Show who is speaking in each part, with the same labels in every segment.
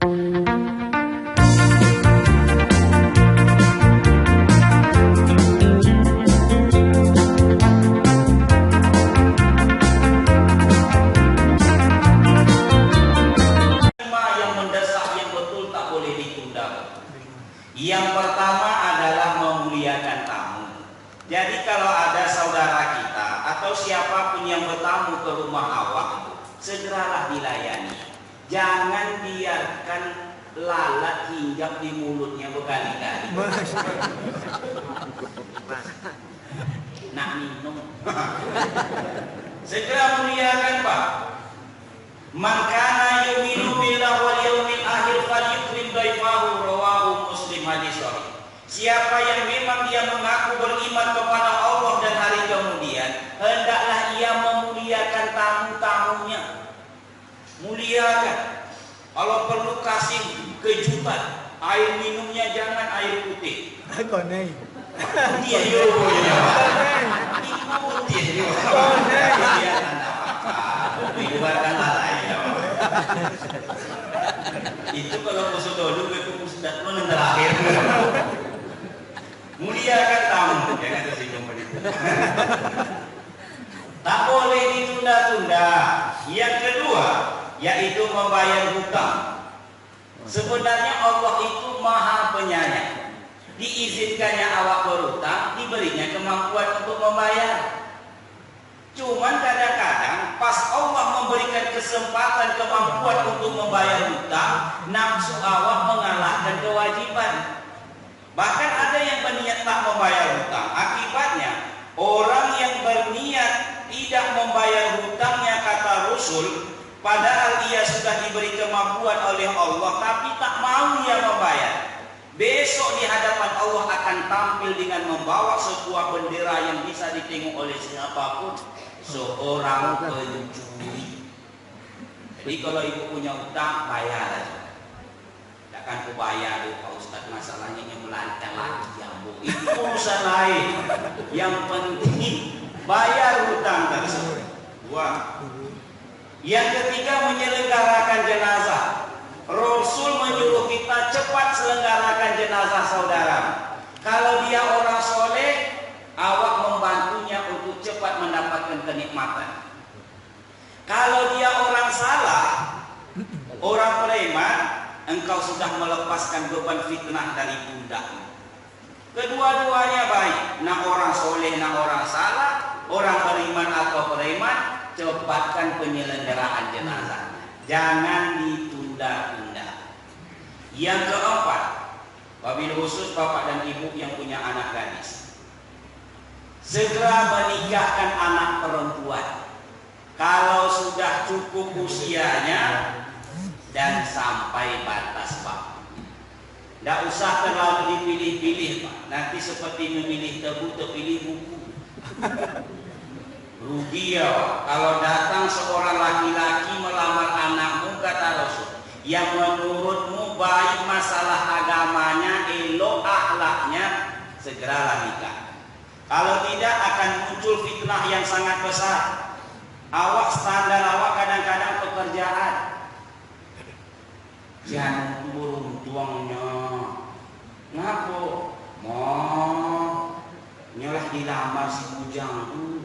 Speaker 1: Yang pertama adalah memuliakan tamu. Jadi kalau ada saudara kita atau siapapun yang bertamu ke rumah awak, segeralah dilayani. Jangan biarkan lalat hinggap di mulutnya berkali-kali. Nak minum. Segera muliakan, Pak. Man kana yu'minu billahi wal yawmil akhir falyukrim daifahu, rawahu Muslim, hadis sahih. Siapa yang memang dia mengaku beriman kepada Allah dan hari kemudian, hendaklah ia memuliakan tamu-tamunya. Muliakan. Kalau perlu kasih kejutan, air minumnya jangan air putih. Konei. Dia yo ya. Ikuti yo. Konei. Ibaratkan lalai. Itu kalau musuh dulu itu Ustaz mana terakhir. Muliakan tamu, jangan tersinggung begitu. Tak boleh ditunda-tunda. Yang kedua, yaitu membayar hutang. Sebenarnya Allah itu Maha Penyayang. Diizinkannya awak berhutang, diberinya kemampuan untuk membayar. Cuman kadang-kadang pas Allah memberikan kesempatan kemampuan untuk membayar hutang, nafsu awak mengalahkan kewajiban. Bahkan ada yang berniat tak membayar hutang. Akibatnya orang yang berniat tidak membayar hutangnya, kata Rasul, padahal ia sudah diberi kemampuan oleh Allah, tapi tak mau ia membayar. Besok di hadapan Allah akan tampil dengan membawa sebuah bendera yang bisa ditengok oleh siapapun. Seorang pencuri. Jadi kalau ibu punya hutang, bayar aja. Takkan ku bayar Pak Ustaz, masalahnya yang melancang lagi ya Bu. Itu urusan lain. Yang penting bayar hutang tersebut. Dua. Yang ketiga, menyelenggarakan jenazah. Rasul menyuruh kita cepat selenggarakan jenazah saudara. Kalau dia orang soleh, awak membantunya untuk cepat mendapatkan kenikmatan. Kalau dia orang salah, orang preman, engkau sudah melepaskan beban fitnah dari pundakmu. Kedua-duanya baik. Nak orang soleh, nak orang salah, orang beriman atau preman, cepatkan penyelenggaraan jenazah. Jangan ditunda-tunda. Yang keempat, wabil khusus bapak dan ibu yang punya anak gadis, segera menikahkan anak perempuan kalau sudah cukup usianya dan sampai batas waktu. Tidak usah terlalu dipilih-pilih, Pak. Nanti seperti memilih tebu terpilih buku. Rugi ya, Pak. Kalau datang seorang laki-laki melamar anakmu, kata Rasul, yang menurutmu baik masalah agamanya, elok akhlaknya, segeralah nikah. Kalau tidak akan muncul fitnah yang sangat besar. Awak standar awak kadang-kadang pekerjaan. Jangan burung tuangnya. Ngapo? Mau nyolah dilamar si bujang tu.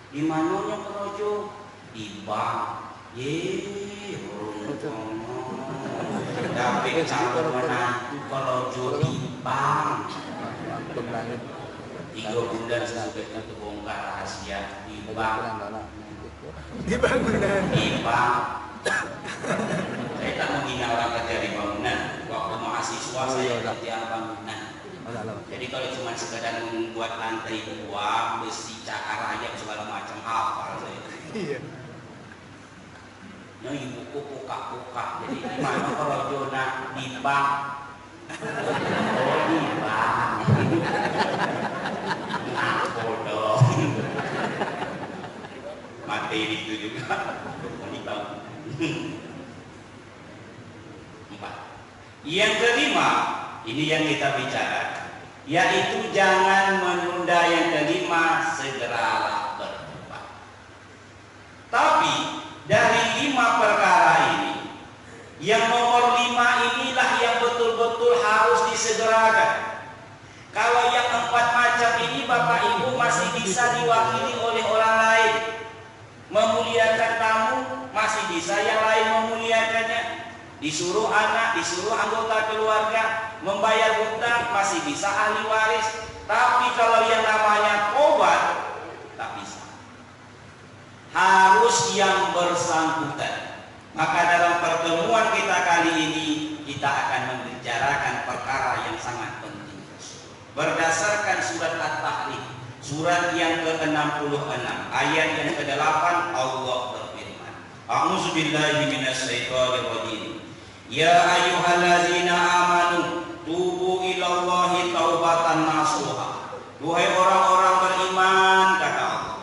Speaker 1: Di mananya kerojo? Di bank. Burung tuangnya. Tapi calon menantu kerojo di bank. 3 bulan sampai itu bongkar rahasia di bank. Di bangunan. Di bank. Saya tak menghina orang kerja di bangunan. Waktu mahasiswa saya kerja bangunan. Jadi kalau cuma sekadar membuat lantai 2, besi, cakar ayam segala macam, hafal saya. Iya. Nah, ibuku puka-puka. Jadi gimana kalau Jona di bank? Oh, di bank. Nah, bodoh. Materi itu juga. Di bank. 4. Yang kelima, ini yang kita bicara, yaitu jangan menunda. Yang kelima, segeralah bertobat. Tapi dari 5 perkara ini, yang nomor 5 Kalau yang 4 macam ini Bapak Ibu masih bisa diwakili oleh orang lain. Memuliakan tamu masih bisa yang lain memuliakannya. Disuruh anak, disuruh anggota keluarga, membayar hutang masih bisa ahli waris. Tapi kalau yang namanya tobat tak bisa. Harus yang bersangkutan. Maka dalam pertemuan kita kali ini kita akan membicarakan perkara yang sangat penting. Berdasarkan surat At-Tahrim, surat yang ke-66, ayat yang ke-8, Allah berfirman, A'udzubillahi minasyaitonirrajim. Ya ayyuhallazina amanu tubu ilallahi taubatan nasuha. Duhai orang-orang beriman, kata Allah,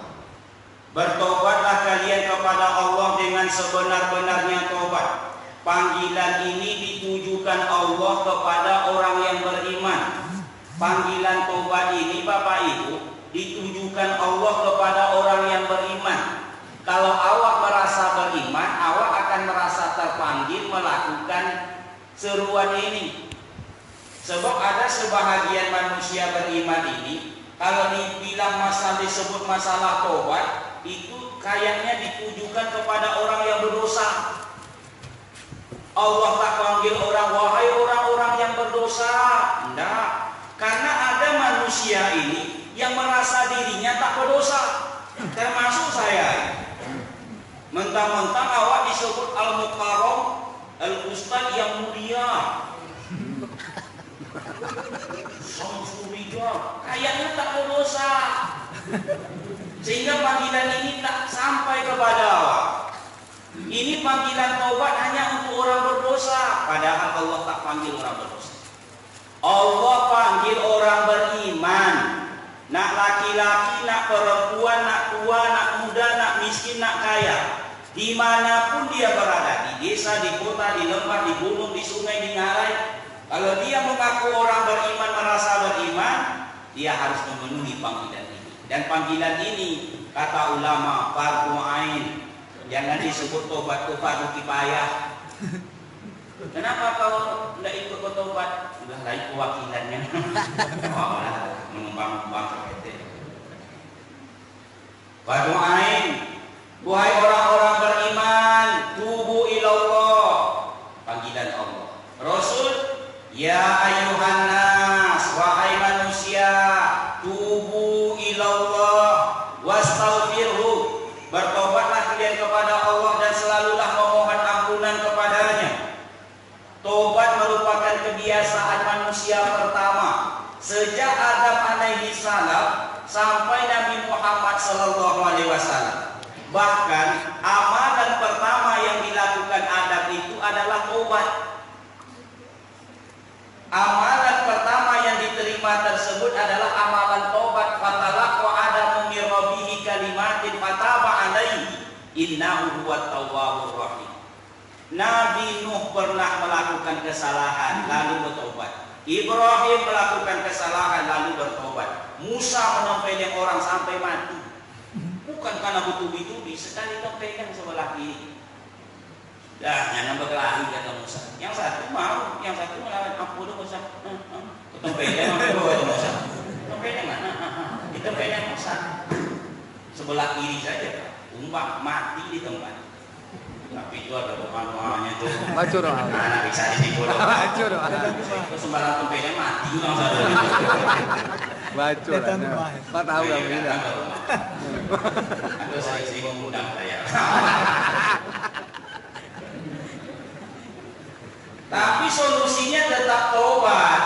Speaker 1: bertobatlah kalian kepada Allah dengan sebenar-benarnya tobat. Panggilan ini ditujukan Allah kepada orang yang beriman. Panggilan tobat ini Bapak Ibu ditujukan Allah kepada orang yang beriman. Kalau awak merasa beriman, awak akan merasa terpanggil melakukan seruan ini. Sebab ada sebahagian manusia beriman ini, kalau dibilang disebut masalah tobat, itu kayaknya ditujukan kepada orang yang berdosa. Allah tak panggil orang, wahai orang-orang yang berdosa. Tidak. Karena ada manusia ini yang merasa dirinya tak berdosa, termasuk saya. Mentang-mentang awak disebut al-mukarram, al-ustad yang mulia, kayaknya tak berdosa, sehingga panggilan ini tak sampai kepada awak. Ini panggilan taubat hanya untuk orang berdosa, padahal Allah tak panggil orang berdosa. Allah panggil orang beriman. Nak laki-laki, nak perempuan, nak tua, nak muda, nak miskin, nak kaya, dimanapun dia berada, di desa, di kota, di lembah, di gunung, di sungai, di ngarai, kalau dia mengaku orang beriman, merasa beriman, dia harus memenuhi panggilan ini. Dan panggilan ini, kata ulama, fardu ain. Jangan disebut tobat itu fardu kifayah. Kenapa kau tidak ikut bertobat? Sudah lain kewakilannya. Mengembang-embang seperti itu. Fardu ain. Wahai orang-orang beriman, tubu ilallah. Panggilan Allah. Rasul, ya ayuhan nas, wahai manusia, tubu ilallah wastaghfirhu. Bertobatlah kalian kepada Allah dan selalulah memohon ampunan kepadanya. Tobat merupakan kebiasaan manusia pertama sejak Adam alaihi salam sampai Nabi Muhammad sallallahu alaihi wasallam. Bahkan amalan pertama yang dilakukan Adam itu adalah tobat. Amalan pertama yang diterima tersebut adalah amalan tobat. Fatalaqa Adamu min rabbihi kalimatin fataba alaihi innahu huwat tawwabur rahim. Nabi Nuh pernah melakukan kesalahan lalu bertobat. Ibrahim melakukan kesalahan lalu bertobat. Musa menempeleng orang sampai mati. Bukan karena bertubi-tubi, sekali tempeleng sebelah kiri. Dah, jangan berkelahi kata Musa. Yang satu mau, yang satu melawan. Ampun Musa. Tempeleng apa Musa? Tempeleng mana? Ditempeleng Musa. Sebelah kiri saja. Umbak mati di tempat. Tapi itu ada doa-doanya tuh. Baca doa. Anak bisa dipolo. Baca doa. Itu sembarang tempeleng mati langsung. Baca lah. Pak tahu enggak ini? Aku saya mengundang saya. Tapi solusinya tetap tobat.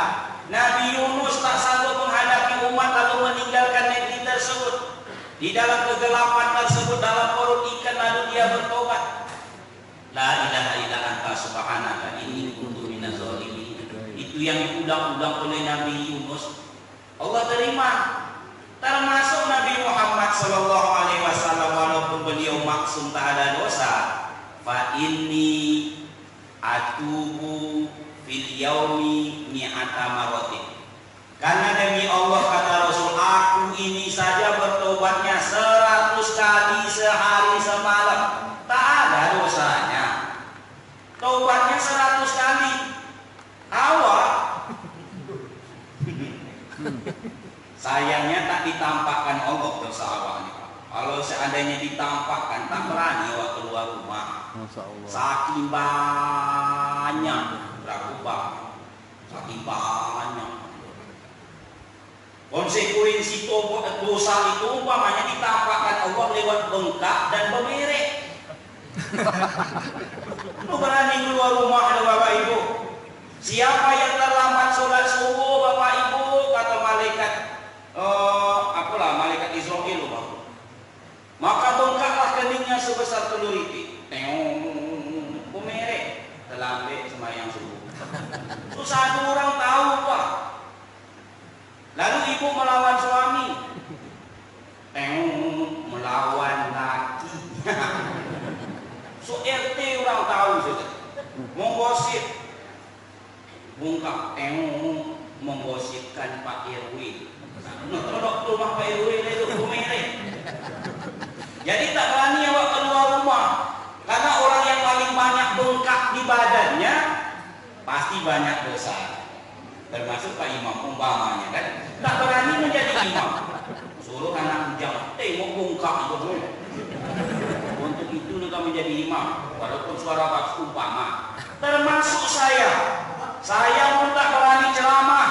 Speaker 1: Nabi Yunus tak sanggup menghadapi umat lalu meninggalkan negeri tersebut. Di dalam kegelapan tersebut, dalam perut ikan, lalu dia bertobat. La ilaha illa anta subhanaka inni kuntu minaz zalimin. Itu yang diulang-ulang oleh Nabi Yunus. Allah terima. Termasuk Nabi Muhammad sallallahu alaihi wasallam, walaupun beliau maksum tak ada dosa, fa inni atubu fil yaumi mi'ata maratin. Karena demi Allah, kata Rasul, aku ini saja bertobatnya 100 kali sehari semalam. Tak ada dosanya. Tobatnya 100 kali. Awak Sayangnya tak ditampakkan Allah dosa awak ni. Kalau seandainya ditampakkan, tak berani awak keluar rumah. Saking banyak berapa? Saking banyak. Konsekuensi dosa itu umpamanya ditampakkan Allah lewat bengkak dan bemerek. Lu berani keluar rumah ada Bapak Ibu? Siapa yang terlambat sholat subuh Bapak Ibu, kata malaikat malaikat Israel Bang. Maka bengkaklah keningnya sebesar telur itik. Pemerek terlambat sembahyang subuh. Terus satu orang tahu Pak. Lalu ibu melawan suami. Melawan laki. So RT orang tahu saja. Menggosip. Bungkak menggosipkan Pak RW. Tolong rumah Pak RW itu pemerek. Jadi tak berani awak keluar rumah. Karena orang yang paling banyak bengkak di badannya pasti banyak dosa. Termasuk Pak Imam umpamanya kan. Tak berani menjadi imam. Suruh anak bujang, mau bongkak itu dulu. Untuk itu kita menjadi imam. Walaupun suara bagus umpama. Termasuk saya. Saya pun tak berani ceramah.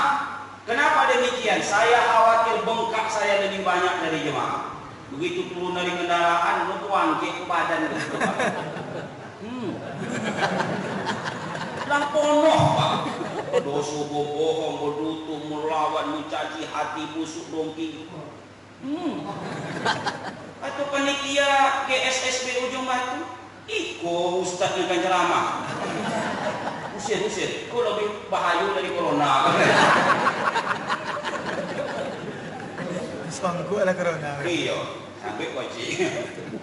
Speaker 1: Kenapa demikian? Saya khawatir bengkak saya lebih banyak dari jemaah. Begitu turun dari kendaraan, lu tuangke ke badan gitu. Lamponoh Pak. Dosa bohong, berdutu, melawan, mencaci hati, busuk, dongki. Atau panitia GSSB Ujung Batu, iko ustadnya kan ceramah. Usir. Kau lebih bahaya dari corona.
Speaker 2: Sanggup ada corona.
Speaker 1: Iya, sampai wajib.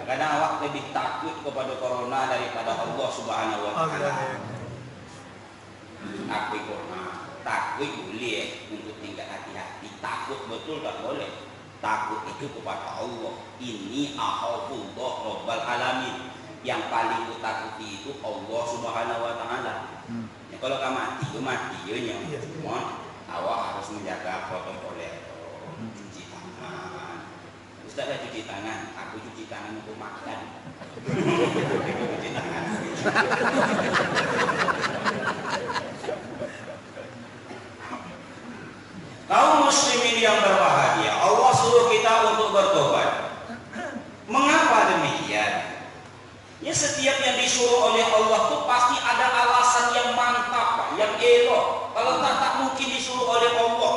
Speaker 1: Karena awak lebih takut kepada corona daripada Allah Subhanahu Wa Taala. Takut corona, takut boleh untuk tinggal hati-hati. Takut betul tak boleh. Takut itu kepada Allah. Ini akhafullah Rabbal Alamin. Yang paling kutakuti itu Allah Subhanahu Wa Taala. Ya, kalau kamu mati ya. Awak harus menjaga protokol. Cuci tangan. Ustaz dah cuci tangan. Aku cuci tangan untuk makan. Cuci tangan. Kaum muslimin yang berbahagia, Allah suruh kita untuk bertobat. Mengapa demikian? Ya, setiap yang disuruh oleh Allah itu pasti ada alasan yang mantap, yang elok. Kalau tak mungkin disuruh oleh Allah.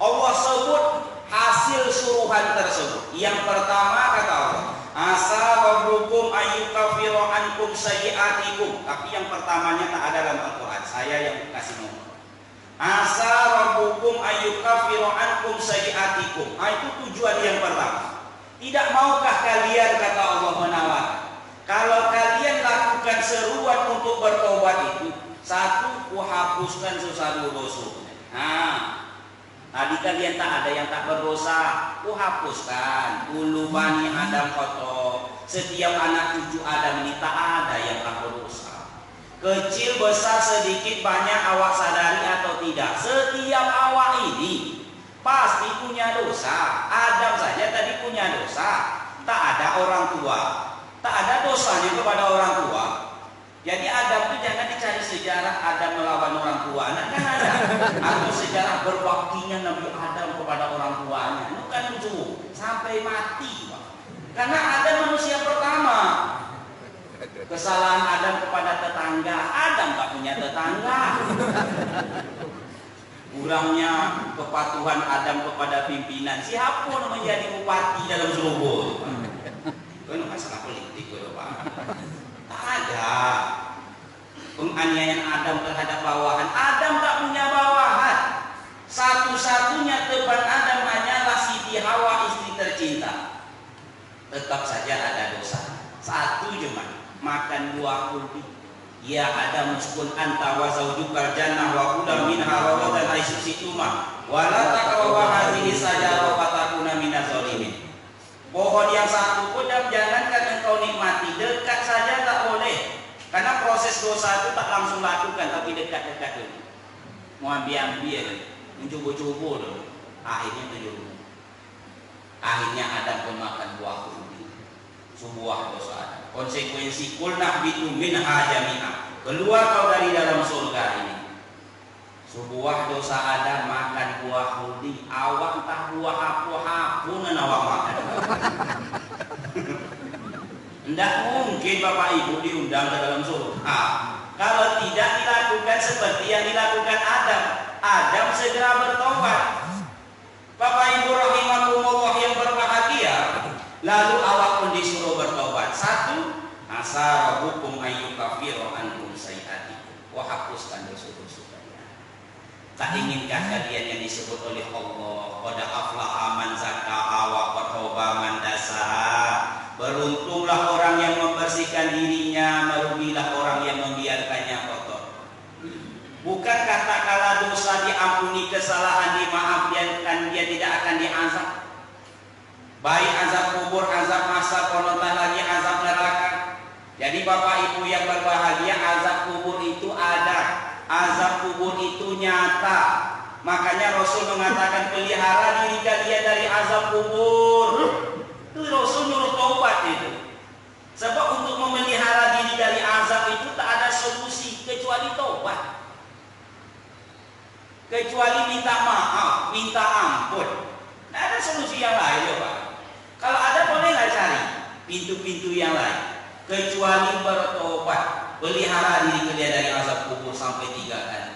Speaker 1: Allah sebut hasil suruhan tersebut. Yang pertama kata Allah, asa rabbukum ayyukaffiru ankum sayyi'atikum. Tapi yang pertamanya tak ada dalam Al-Quran. Saya yang kasih nomor. Asa rabbukum ayyukaffiru ankum sayyi'atikum. Itu tujuan yang pertama. Tidak maukah kalian, kata Allah menawar, kalau kalian lakukan seruan untuk bertobat itu, satu, kuhapuskan sesuatu dosa. Tadi kalian tak ada yang tak berdosa, kuhapuskan. Dulu Bani Adam kotor. Setiap anak cucu Adam ini tak ada yang tak berdosa. Kecil, besar, sedikit, banyak awak sadari atau tidak, setiap awak ini pasti punya dosa. Adam saja tadi punya dosa. Tak ada orang tua, tak ada dosanya kepada orang tua. Jadi Adam itu jangan dicari sejarah Adam melawan orang tua, kan ada. Atau sejarah berbaktinya Nabi Adam kepada orang tuanya. Itu kan lucu sampai mati, Pak. Karena Adam manusia pertama. Kesalahan Adam kepada tetangga, Adam tak punya tetangga. Kurangnya kepatuhan Adam kepada pimpinan, siapa yang menjadi bupati dalam Serobot? Itu masalah politik, Pak. Tak ada penganiayaan Adam terhadap bawahan. Adam tak punya bawahan. Satu-satunya teman Adam hanyalah Siti Hawa, istri tercinta. Tetap saja ada dosa. Satu cuma makan buah kulbi. Ya Adam muskun anta wa zaujukal jannah wa kula minha rawadan haitsu situma wa la taqrabu hadhihi sajarah fatakuna minaz zalimin. Pohon yang satu pun jangankan engkau nikmati, dekat saja tak boleh. Karena proses dosa itu tak langsung lakukan, tapi dekat-dekat dulu. Mau ambil-ambil, mencoba-coba dulu. Akhirnya terjerumus. Akhirnya Adam pun makan buah khuldi, sebuah dosa Adam. Konsekuensi kulna bitu minha jami'a, keluar kau dari dalam surga ini. Sebuah dosa Adam makan buah khuldi, awak entah buah apa pun awak makan. Tidak mungkin Bapak Ibu diundang ke dalam surga kalau tidak dilakukan seperti yang dilakukan Adam. Adam segera bertobat. Bapak Ibu rahimakumullah yang berbahagia, lalu awak pun disuruh bertobat. Satu, asa rabbukum ayyukaffira ankum sayyi'atikum wa hapuskan dosa-dosa kalian. Tak inginkah kalian yang disebut oleh Allah, qad aflaha man zakkaha wa qad khaba man dasaha. Beruntunglah orang yang membersihkan dirinya, merugilah orang yang membiarkannya kotor. Bukankah tak kala dosa diampuni, kesalahan dimaafkan, dia tidak akan diazab? Baik azab kubur, azab masa, konotah lagi azab neraka. Jadi Bapak Ibu yang berbahagia, azab kubur itu ada, azab kubur itu nyata. Makanya Rasul mengatakan pelihara diri kalian dari azab kubur. Itu Rasul nyuruh taubat itu. Sebab untuk memelihara diri dari azab itu tak ada solusi kecuali taubat, kecuali minta maaf, minta ampun. Tidak ada solusi yang lain ya Pak. Kalau ada boleh nggak cari pintu-pintu yang lain, kecuali bertobat, pelihara diri kalian dari azab kubur sampai 3 kali.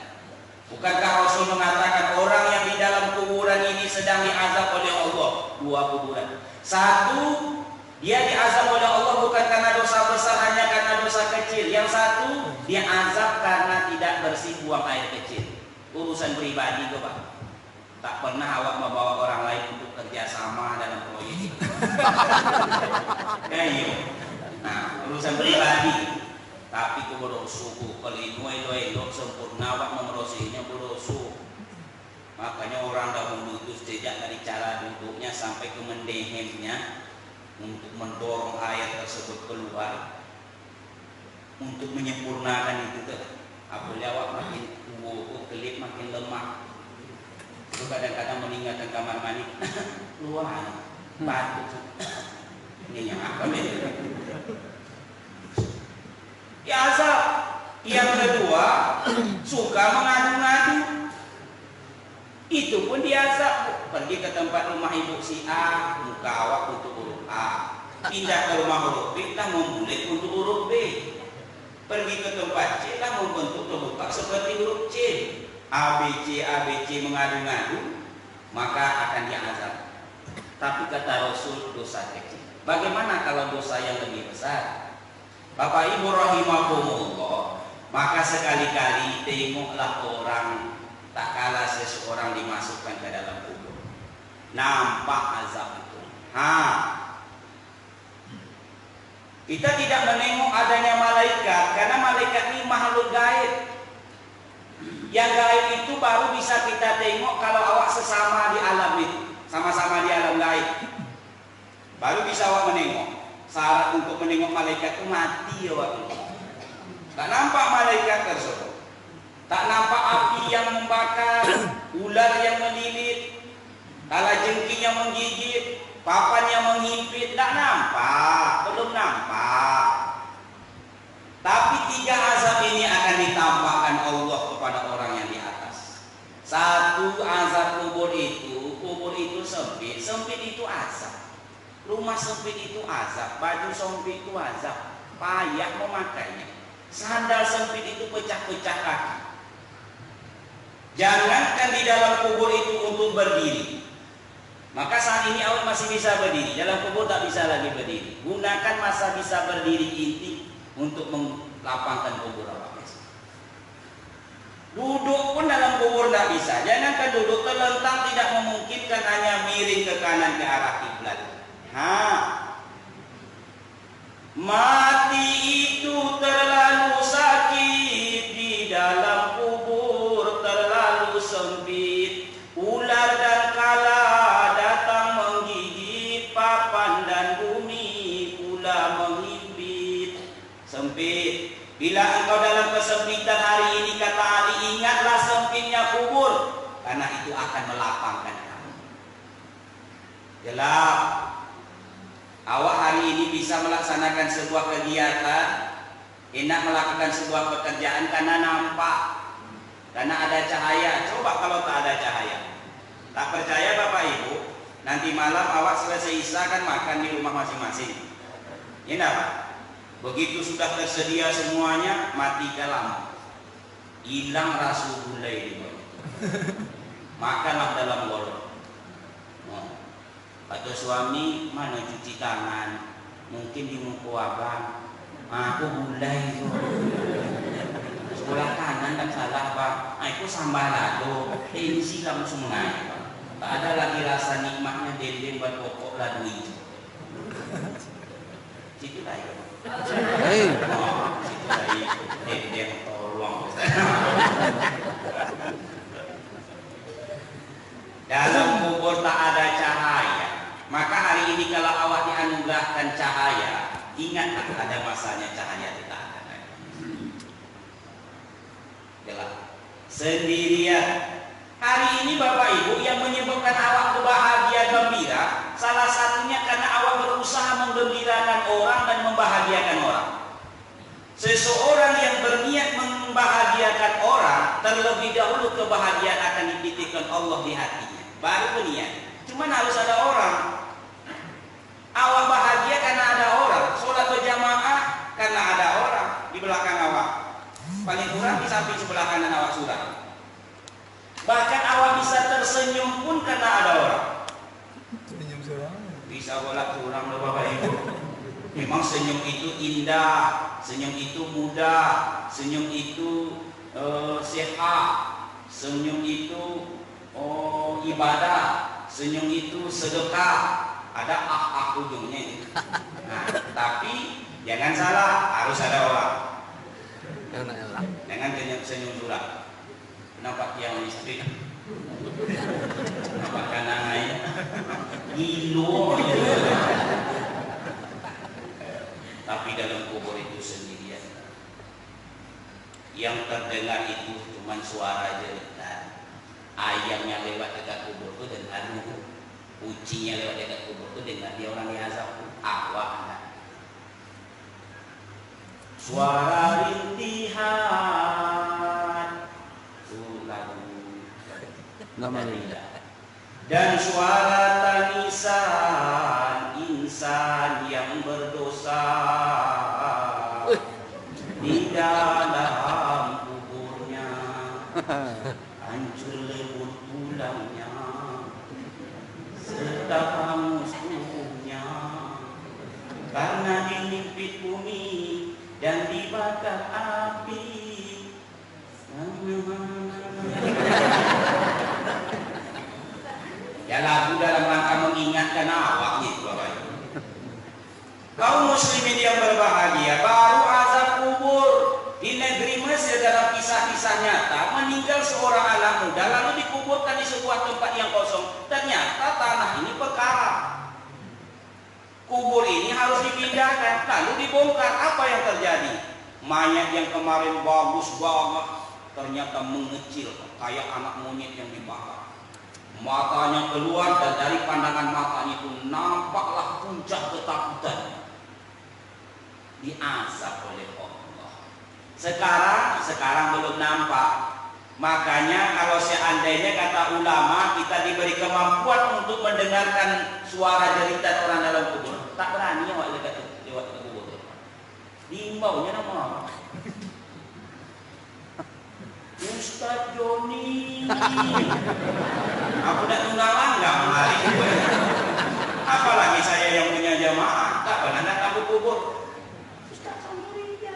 Speaker 1: Bukankah Rasul mengatakan orang yang di dalam kuburan ini sedang diazab oleh Allah? 2 kuburan. 1, dia diazab oleh Allah bukan karena dosa besar, hanya karena dosa kecil. Yang 1, dia azab karena tidak bersih buang air kecil. Urusan pribadi kok Pak. Tak pernah awak membawa orang lain untuk kerjasama dalam proyek itu. Nah, urusan pribadi. Tapi keberosuku kalau itu sempurna awak memerosinya berosu. Makanya orang dahulu itu sejak dari cara duduknya sampai ke mendehemnya untuk mendorong air tersebut keluar, untuk menyempurnakan itu. Apalagi awak makin tua, kelip makin lemah. Itu kadang-kadang meninggalkan kamar mandi, keluar batu. Ini yang apa nih? Ya azab. Yang kedua, suka mengadu-ngadu. Itu pun diazab. Pergi ke tempat rumah ibu si A, muka awak untuk huruf A. Pindah ke rumah huruf B, tak membulet untuk huruf B. Pergi ke tempat C, tak membentuk terbuka seperti huruf C. ABC mengadu-ngadu, maka akan diazab. Tapi kata Rasul, dosa kecil. Bagaimana kalau dosa yang lebih besar? Bapak Ibu rahimahumullah, maka sekali-kali tengoklah orang tak kala seseorang dimasukkan ke dalam kubur. Nampak azab itu. Kita tidak menengok adanya malaikat karena malaikat ini makhluk gaib. Yang gaib itu baru bisa kita tengok kalau awak sesama di alam itu, sama-sama di alam gaib. Baru bisa awak menengok. Syarat untuk menengok malaikat itu mati awak itu. Tak nampak malaikat tersebut. Tak nampak api yang membakar, ular yang melilit, kalajengking yang menggigit, papan yang menghimpit. Tak nampak, belum nampak. Tapi 3 azab ini akan ditampakkan Allah kepada orang yang di atas. 1, azab kubur itu sempit. Sempit itu azab. Rumah sempit itu azab, baju sempit itu azab, payah memakainya. Sandal sempit itu pecah-pecah kaki. Jangankan di dalam kubur itu untuk berdiri. Maka saat ini awak masih bisa berdiri, dalam kubur tak bisa lagi berdiri. Gunakan masa bisa berdiri inti untuk melapangkan kubur awak. Duduk pun dalam kubur tak bisa. Jangankan duduk, terlentang tidak memungkinkan, hanya miring ke kanan ke arah kiblat. Mati itu terlalu sakit, di dalam kubur terlalu sempit. Ular dan kala datang menggigit, papan dan bumi pula menghimpit. Sempit. Bila engkau dalam kesempitan hari ini, kata Ali, ingatlah sempitnya kubur, karena itu akan melapangkan kamu. Gelap. Awak hari ini bisa melaksanakan sebuah kegiatan, enak melakukan sebuah pekerjaan karena nampak, karena ada cahaya. Coba kalau tak ada cahaya. Tak percaya Bapak Ibu, nanti malam awak selesai isya kan makan di rumah masing-masing. Ini apa? Begitu sudah tersedia semuanya, matikan lampu. Hilang rasa gulai di bawah. Makanlah dalam golok. Atau suami, mana cuci tangan? Mungkin di muka abang. Aku gulai itu. Sebelah kanan tak salah bang. Aku sambal lado. Ini silam sungai bang. Tak ada lagi rasa nikmatnya dendeng buat pokok lado hijau. Situ lah ya. Situ lah ya. Dendeng tolong. Dalam kubur tak ada cahaya. Maka hari ini kalau awak dianugerahkan cahaya, ingatlah ada masanya cahaya tidak ada. Gelap. Sendirian. Hari ini Bapak Ibu yang menyebabkan awak berbahagia gembira, salah satunya karena awak berusaha menggembirakan orang dan membahagiakan orang. Seseorang yang berniat membahagiakan orang, terlebih dahulu kebahagiaan akan dititipkan Allah di hatinya. Baru berniat. Cuman harus ada orang. Awak bahagia karena ada orang. Sholat berjamaah karena ada orang di belakang awak. Paling kurang di samping sebelah kanan awak sudah. Bahkan awak bisa tersenyum pun karena ada orang.
Speaker 2: Senyum seorang.
Speaker 1: Bisa bolak kurang loh Bapak Ibu. Memang senyum itu indah, senyum itu mudah, senyum itu sehat, senyum itu ibadah, senyum itu sedekah. Ada ujungnya. Nah, tapi jangan salah, harus ada orang. Jangan senyum surat. Kenapa yang istri? Kenapa kanannya? Gilo. Tapi dalam kubur itu sendirian. Yang terdengar itu cuma suara jeritan. Ayamnya lewat dekat kubur itu dengar, kucingnya lewat dekat kubur itu dengar, dia orang yang azab. Awak enggak. Suara rintihan, dan suara tangisan insan yang berdosa di dalam kuburnya, hancur lebur tulangnya serta hangus tubuhnya karena dilimpit bumi dan dibakar api. Ya lagu dalam rangka mengingatkan awak gitu Bapak Ibu. Kaum muslimin yang berbahagia, baru azab kubur di negeri Mesir dalam kisah-kisah nyata, meninggal seorang anak muda lalu dikuburkan di sebuah tempat yang kosong. Ternyata tanah ini perkara. Kubur ini harus dipindahkan, lalu dibongkar. Apa yang terjadi? Mayat yang kemarin bagus banget ternyata mengecil kayak anak monyet yang dibakar. Matanya keluar dan dari pandangan matanya itu nampaklah puncak ketakutan. Diazab oleh Allah. Sekarang belum nampak. Makanya kalau seandainya kata ulama kita diberi kemampuan untuk mendengarkan suara jeritan orang dalam kubur, tak berani awak lewat ke kubur. Diimbaunya nama Ustaz Joni. Aku nak tunggalan enggak hari. Apalagi saya yang punya jamaah, tak pernah datang ke kubur. Ustaz Samuriya.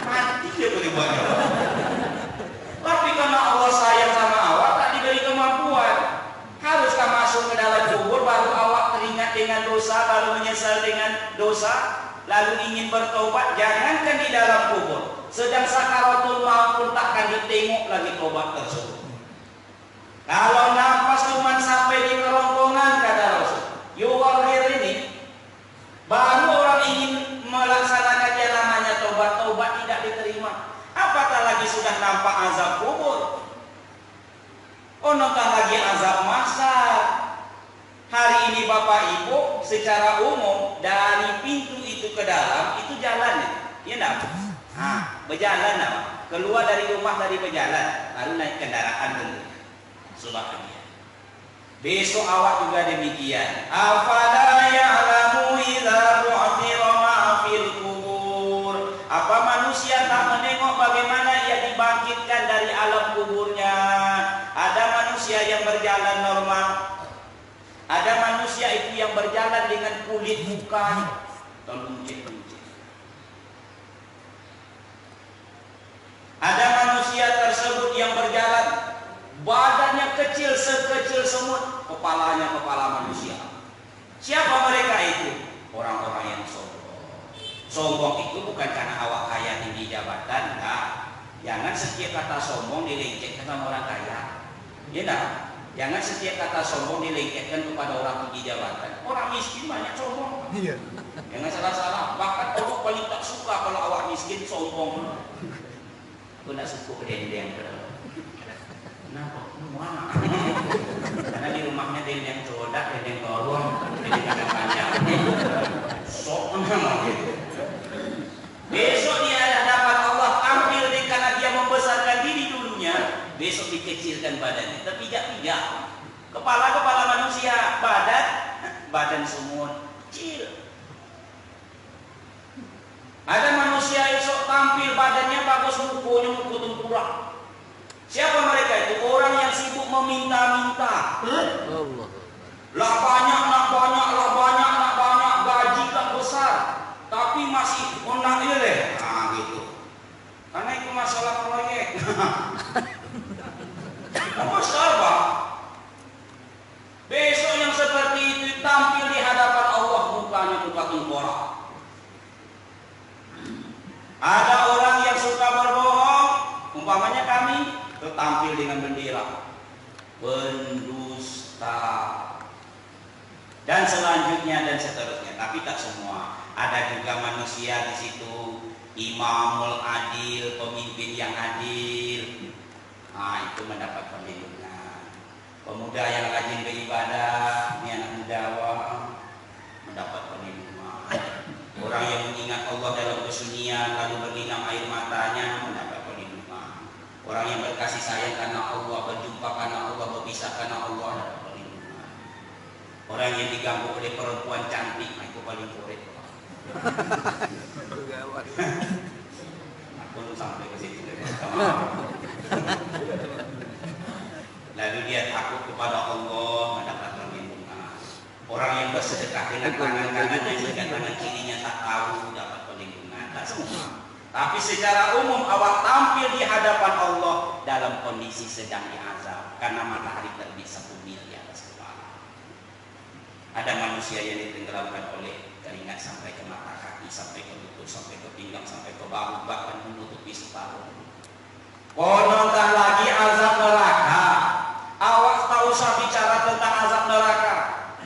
Speaker 1: Mati dia boleh buat apa. Tapi karena Allah sayang sama awak, tak diberi kemampuan. Haruskah masuk ke dalam kubur baru awak teringat dengan dosa, baru menyesal dengan dosa? Lalu ingin bertobat, jangankan di dalam kubur, sedang sakaratul maut pun takkan ditengok lagi tobat tersebut. Kalau nafas cuma sampai di kerongkongan kata Rasul, yuwahir ini, baru orang ingin melaksanakan yang namanya tobat tidak diterima. Apatah lagi sudah nampak azab kubur. Kononkan lagi azab masar. Hari ini Bapak Ibu secara umum dari pintu itu ke dalam itu jalannya, ya enggak? Berjalan apa? Keluar dari rumah dari berjalan, lalu naik kendaraan tentu. Subhanallah. Besok awak juga demikian. Afala ya'lamu idza bu'thira ma fil kubur. Apa manusia tak menengok bagaimana ia dibangkitkan dari alam kuburnya? Ada manusia yang berjalan normal. Ada manusia itu yang berjalan dengan kulit mukanya terluncit-luncit. Ada manusia tersebut yang berjalan badannya kecil sekecil semut, kepalanya kepala manusia. Siapa mereka itu? Orang-orang yang sombong. Sombong itu bukan karena awak kaya tinggi jabatan, enggak. Jangan setiap kata sombong dilecehkan sama orang kaya. Ya enggak? Jangan setiap kata sombong dilengketkan kepada orang tinggi jabatan. Orang miskin banyak sombong.
Speaker 2: Iya.
Speaker 1: Jangan salah-salah. Bahkan Allah paling tak suka kalau awak miskin sombong. Aku nak suka dendeng. Kenapa? Mana? Karena di rumahnya dendeng codak, dendeng gorong, dendeng kacang panjang. Sok nama gitu. Besok dia dapat Allah ambil karena dia membesarkan diri dulunya. Besok dikecilkan badannya, terpijak-pijak. Kepala manusia, badan semut, kecil. Ada manusia yang sok tampil badannya bagus, mukanya muka tempura. Siapa mereka itu? Orang yang sibuk meminta-minta. Lah banyak, gaji tak besar, tapi masih onak ileh. Gitu. Karena itu masalah proyek. Besar Pak. Besok yang seperti itu tampil di hadapan Allah, mukanya muka tengkorak. Ada orang yang suka berbohong, umpamanya kami tampil dengan bendera pendusta dan selanjutnya dan seterusnya. Tapi tak semua. Ada juga manusia di situ, imamul adil, pemimpin yang adil. Itu mendapat perlindungan. Pemuda yang rajin beribadah, ini anak muda mendapat perlindungan. Orang yang mengingat Allah dalam kesunyian lalu berlinang air matanya mendapat perlindungan. Orang yang berkasih sayang karena Allah, berjumpa karena Allah, berpisah karena Allah dapat perlindungan. Orang yang diganggu oleh perempuan cantik, itu paling kuret. Aku sampai ke situ. Lalu dia takut kepada Allah, mendapat perlindungan. Orang yang bersedekah dengan tangan kanannya sehingga tangan kirinya tak tahu, dapat perlindungan. Tak semua. Tapi secara umum awak tampil di hadapan Allah dalam kondisi sedang diazab karena matahari terbit 1 mil di atas kepala. Ada manusia yang ditenggelamkan oleh keringat sampai ke mata kaki, sampai ke lutut, sampai ke pinggang, sampai ke bahu, bahkan menutupi separuh. Kononkan lagi azab neraka. Awak tak usah bicara tentang azab neraka,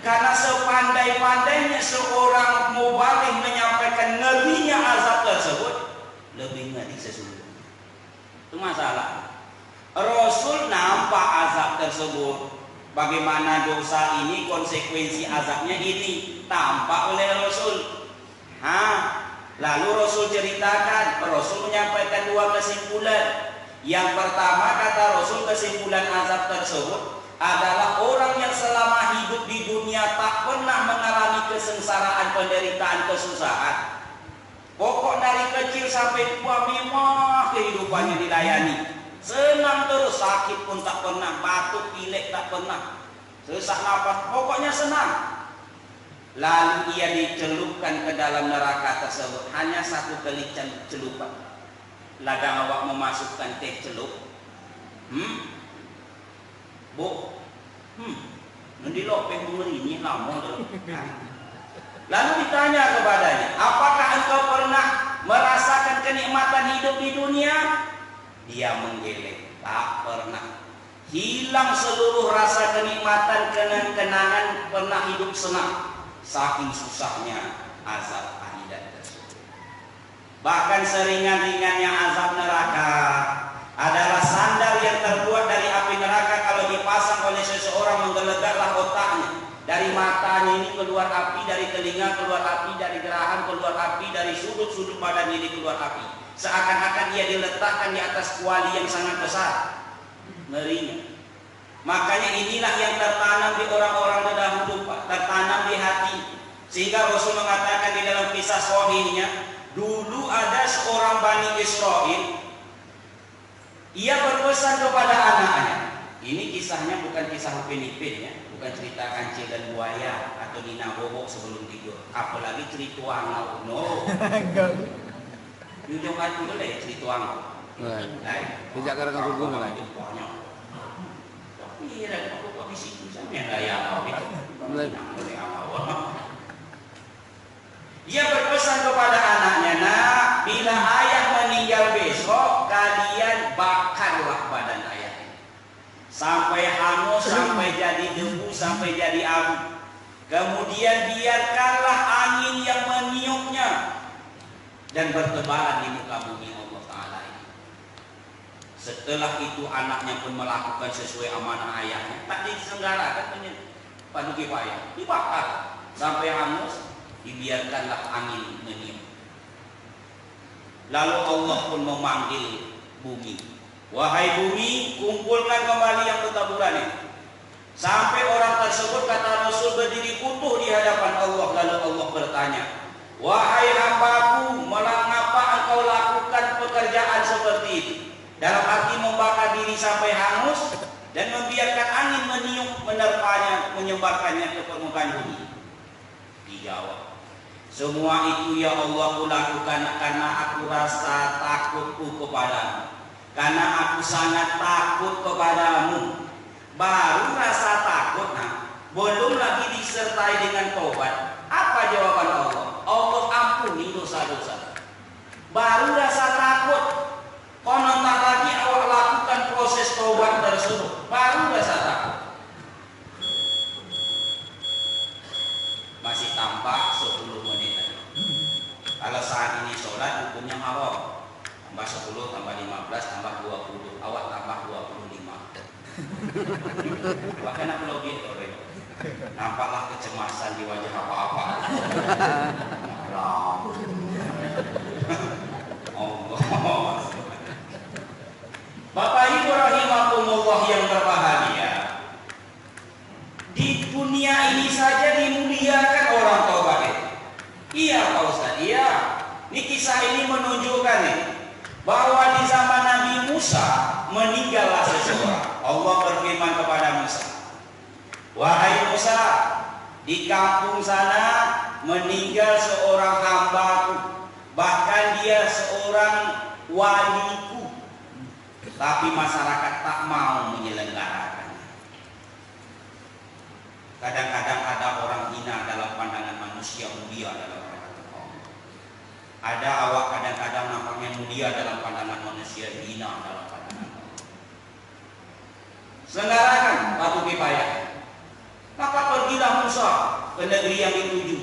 Speaker 1: karena sepandai-pandainya seorang mubaligh menyampaikan ngerinya azab tersebut, lebih ngeri sesungguhnya. Itu masalah. Rasul nampak azab tersebut. Bagaimana dosa ini, konsekuensi azabnya ini tampak oleh Rasul. Lalu Rasul ceritakan, Rasul menyampaikan 2 kesimpulan. Yang pertama, kata Rasul, kesimpulan azab tersebut adalah orang yang selama hidup di dunia tak pernah mengalami kesengsaraan, penderitaan, kesusahan. Pokok dari kecil sampai tua mewah kehidupannya dilayani. Senang terus, sakit pun tak pernah, batuk, pilek tak pernah, sesak nafas, pokoknya senang. Lalu ia dicelupkan ke dalam neraka tersebut. Hanya 1 kali celupan. Ladang awak memasukkan teh celup. Bu, nanti lopeng ini lama. Lalu ditanya kepadanya, apakah engkau pernah merasakan kenikmatan hidup di dunia? Dia menggeleng, tak pernah. Hilang seluruh rasa kenikmatan, kenangan pernah hidup senang. Saking susahnya azab akhirat tersebut. Bahkan seringan-ringannya azab neraka adalah sandal yang terbuat dari api neraka kalau dipasang melegatlah otaknya. Dari matanya ini keluar api, dari telinga keluar api, dari geraham keluar api, dari sudut-sudut badan ini keluar api. Seakan-akan ia diletakkan di atas kuali yang sangat besar. Ngerinya. Makanya inilah yang tertanam di orang-orang terdahulu, Pak. Tertanam di hati. Sehingga Rasul mengatakan di dalam kisah sahihnya, dulu ada seorang Bani Israel, ia berpesan kepada anaknya. Ini kisahnya bukan kisah Upin Ipin ya, bukan cerita kancil dan buaya atau Nina Bobo sebelum tidur, apalagi cerita wangau. No. Jujur kan dulu deh cerita wangau.
Speaker 3: Tidak karena gugur lagi.
Speaker 1: Iya, kok di situ sampai daya itu. Dia berpesan kepada anaknya, "Nak, bila ayah meninggal besok, kalian bakarlah badan ayah sampai hangus, sampai jadi debu, sampai jadi abu. Kemudian biarkanlah angin yang meniupnya dan bertebaran di muka bumi Allah Ta'ala ini." Setelah itu anaknya pun melakukan sesuai amanah ayahnya. Tak diselenggarakan paduki payah, dibakar sampai hangus, dibiarkanlah angin meniup. Lalu Allah pun memanggil bumi, "Wahai bumi, kumpulkan kembali yang bertaburan ini." Sampai orang tersebut, kata Rasul, berdiri utuh di hadapan Allah. Lalu Allah bertanya, "Wahai hambaku, mengapa engkau lakukan pekerjaan seperti itu?" Dalam arti membakar diri sampai hangus dan membiarkan angin meniup, menerpanya, menyebarkannya ke permukaan bumi. Dijawab, "Semua itu ya Allah kulakukan karena aku rasa takutku kepadamu. Karena aku sangat takut kepadamu." Baru rasa takut, belum lagi disertai dengan tobat. Apa jawaban Allah? Allah ampuni dosa-dosa. Baru rasa takut. Konon tak lagi awak lakukan proses tobat tersebut, baru rasa takut. Masih tampak 10 menit lagi. Kalau saat ini sholat hukumnya haram. Tambah 10, tambah 15, tambah 20. Awak tambah 25. Bahkan aku login orang. Nampaklah kecemasan di wajah apa-apa. Allah. Bapak Ibu rahimakumullah yang berbahagia, di dunia ini saja dimuliakan orang taubat itu. Iya Pak Ustaz, iya. Ini kisah ini menunjukkan bahwa di zaman Nabi Musa meninggallah seseorang. Allah berfirman kepada Musa, "Wahai Musa, di kampung sana meninggal seorang hambaku, bahkan dia seorang waliku, tapi masyarakat tak mau menyelenggarakannya." Kadang-kadang ada orang hina dalam pandangan manusia, mulia dalam pandangan Allah. Ada awak kadang-kadang nampaknya mulia dalam pandangan manusia, hina dalam pandangan Allah. Selenggarakan batu kipayah. Maka pergilah Musa ke negeri yang dituju.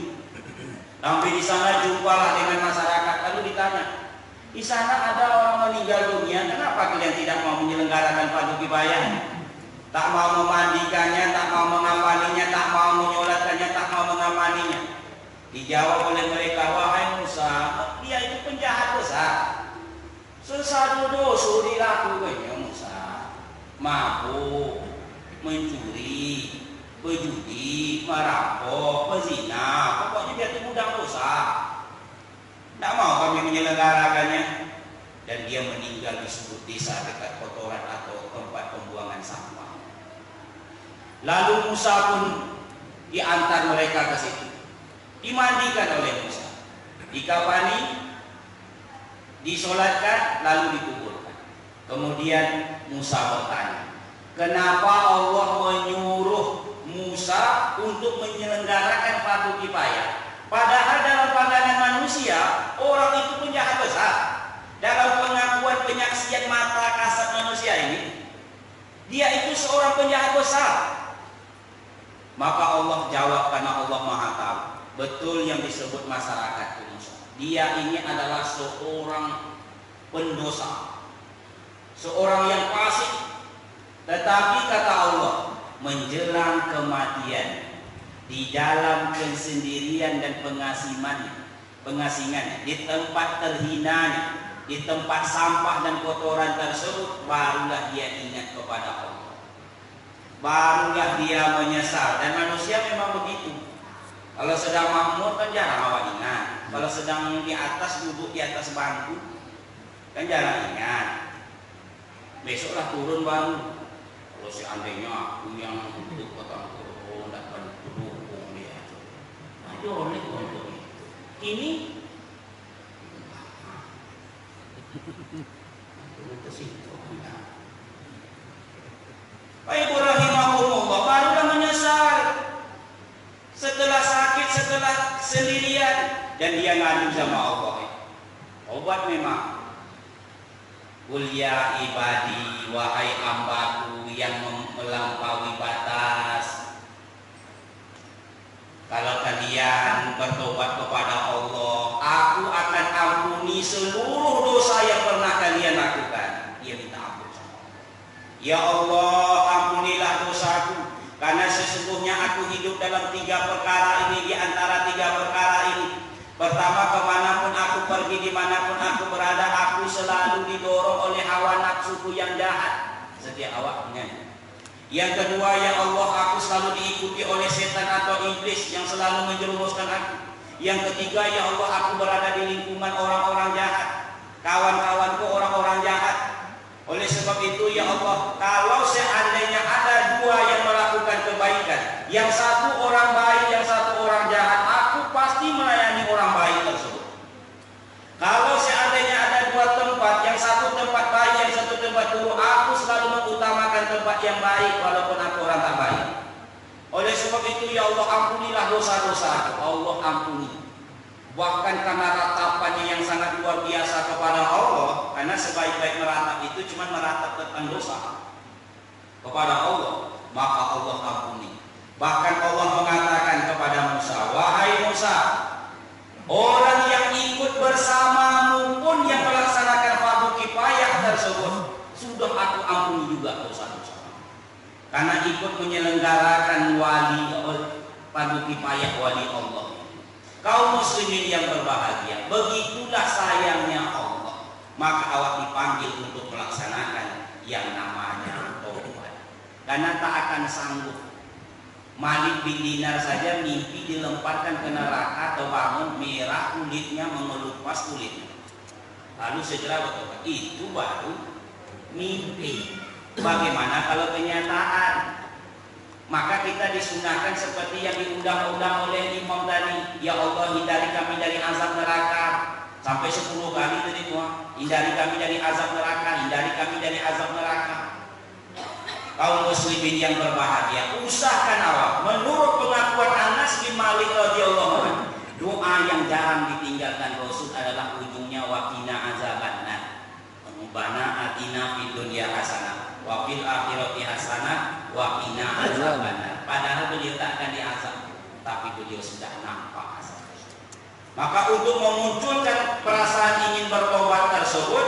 Speaker 1: Sampai di sana jumpalah dengan masyarakat. Lalu ditanya, "Di sana ada orang meninggal dunia, kenapa kalian tidak mau menyelenggarakan batu kipayah? Tak mau memandikannya, tak mau mengamaninya, tak mau menyolatkannya, tak mau mengamaninya." Dijawab oleh mereka, "Wahai Musa, dia itu penjahat besar. Sesatu dosa dilakukannya Musa. Mabuk, mencuri, berjudi, merampok, pezina, pokoknya dia itu mudah dosa. Tidak mau kami menyelenggarakannya." Dan dia meninggal di sudut desa dekat kotoran atau tempat pembuangan sampah. Lalu Musa pun diantar mereka ke situ, dimandikan oleh Musa, dikafani, disolatkan, lalu dikuburkan. Kemudian Musa bertanya, kenapa Allah menyuruh Musa untuk menyelenggarakan fardu kifayah? Padahal dalam pandangan manusia, orang itu penjahat besar. Dalam pengakuan penyaksian mata kasat manusia ini, dia itu seorang penjahat besar. Maka Allah jawab, karena Allah Maha Tahu betul yang disebut masyarakat Musa. Dia ini adalah seorang pendosa, seorang yang fasik. Tetapi kata Allah, menjelang kematian, di dalam kesendirian dan pengasingannya, di tempat terhinanya, di tempat sampah dan kotoran tersebut, barulah dia ingat kepada Allah, barulah dia menyesal. Dan manusia memang begitu. Kalau sedang makmur kan jarang awak ingat. Kalau sedang di atas, duduk di atas bangku kan jarang ingat. Besoklah turun baru. Kalau seandainya aku yang duduk kota turun, dapat duduk dia. Ada oleh untuk itu. Ini ke situ. Pak Ibu rahimahumullah, barulah menyesal setelah sakit, setelah sendirian, dan dia ngadu sama Allah. Obat memang. Qul ya ibadi, wahai hambaku yang melampaui batas, kalau kalian bertobat kepada Allah, aku akan ampuni seluruh dosa yang pernah kalian lakukan. Dia minta ampun sama Allah. Ya Allah, ampunilah dosaku, karena sesungguhnya aku hidup dalam 3 perkara ini. Di antara 3 perkara ini, pertama, kemanapun aku pergi, dimanapun aku berada, aku selalu didorong oleh hawa nafsuku yang jahat. Setiap awaknya. Yang kedua, ya Allah, aku selalu diikuti oleh setan atau iblis yang selalu menjerumuskan aku. Yang ketiga, ya Allah, aku berada di lingkungan orang-orang jahat, kawan-kawanku orang-orang jahat. Oleh sebab itu, ya Allah, kalau seandainya ada 2 yang melakukan kebaikan, yang satu orang baik, yang satu orang jahat, aku pasti melayani orang baik tersebut. Kalau seandainya ada 2 tempat, yang satu tempat baik, yang satu tempat buruk, aku selalu mengutamakan tempat yang baik walaupun aku orang tak baik. Oleh sebab itu, ya Allah, ampunilah dosa-dosa. Allah ampuni. Bahkan karena ratapannya yang sangat luar biasa kepada Allah, karena sebaik-baik meratap itu cuma meratap tentang dosa kepada Allah, maka Allah ampuni. Bahkan Allah mengatakan kepada Musa, wahai Musa, orang yang ikut bersamamu pun yang melaksanakan fardu kifayah tersebut, sudah aku ampuni juga dosa-dosa. Karena ikut menyelenggarakan fardu kifayah wali Allah. Kaum muslimin yang berbahagia, begitulah sayangnya Allah, maka awak dipanggil untuk melaksanakan yang namanya taubat. Karena tak akan sanggup. Malik bin Dinar saja mimpi dilemparkan ke neraka, terbangun merah kulitnya, mengelupas kulitnya. Lalu segera bertobat. Itu baru mimpi. Bagaimana kalau kenyataan? Maka kita disunahkan seperti yang diundang-undang oleh imam tadi. Ya Allah, hindari kami dari azab neraka. Sampai 10 kali tadi tuan. Hindari kami dari azab neraka, hindari kami dari azab neraka. Kaum muslimin yang berbahagia, usahakan awak menurut pengakuan Anas bin Malik radhiyallahu anhu, doa yang jarang ditinggalkan Rasul adalah ujungnya waqina azabannar. Rabbana atina fid dunya hasanah wa fil akhirati hasanah wa qina azabannar. Padahal beliau tak akan diazab, tapi beliau sudah nampak azab. Maka untuk memunculkan perasaan ingin bertobat tersebut,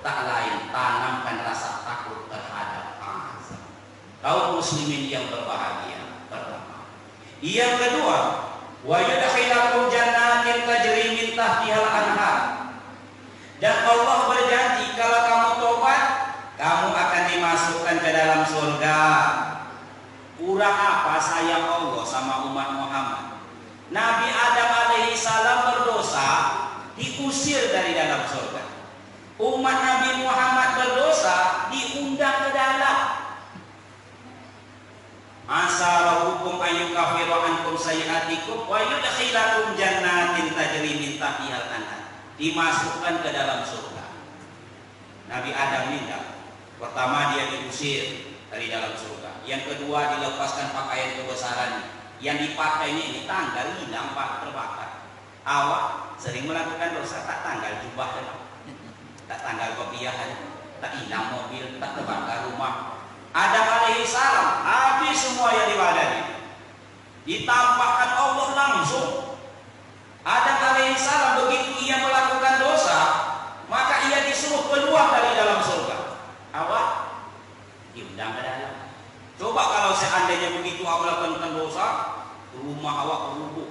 Speaker 1: tak lain tanamkan rasa takut terhadap azab. Kaum muslimin yang berbahagia, pertama. Yang kedua, wa yudkhilakum jannatin tajri min tahtihal anhar. Dan Allah berjanji kalau kamu tobat, kamu akan dimasukkan ke dalam surga. Kurang apa sayang Allah sama umat Muhammad? Nabi Adam alaihi salam berdosa, diusir dari dalam surga. Umat Nabi Muhammad berdosa, diundang ke dalam. Asa rabbukum ayyukafiru ankum sayyi'atikum wa yudkhilakum jannatin tajri min tahtihal anhar. Dimasukkan ke dalam surga. Nabi Adam minta, pertama dia diusir dari dalam surga. Yang kedua dilepaskan pakaian kebesarannya. Yang dipakainya ini tanggal hilang pak terbakar. Awak sering melakukan dosa, tak tanggal jubah dan tak tanggal kopiah, tak hilang mobil, tak terbakar rumah. Adam alaihi salam habis semua yang di badannya. Ditampakkan Allah langsung. Adam alaihi salam begitu ia melakukan dosa, maka ia disuruh keluar dari dalam surga. Awak diundang ke dalam. Coba kalau seandainya seandainya begitu awak melakukan dosa, rumah awak rubuh,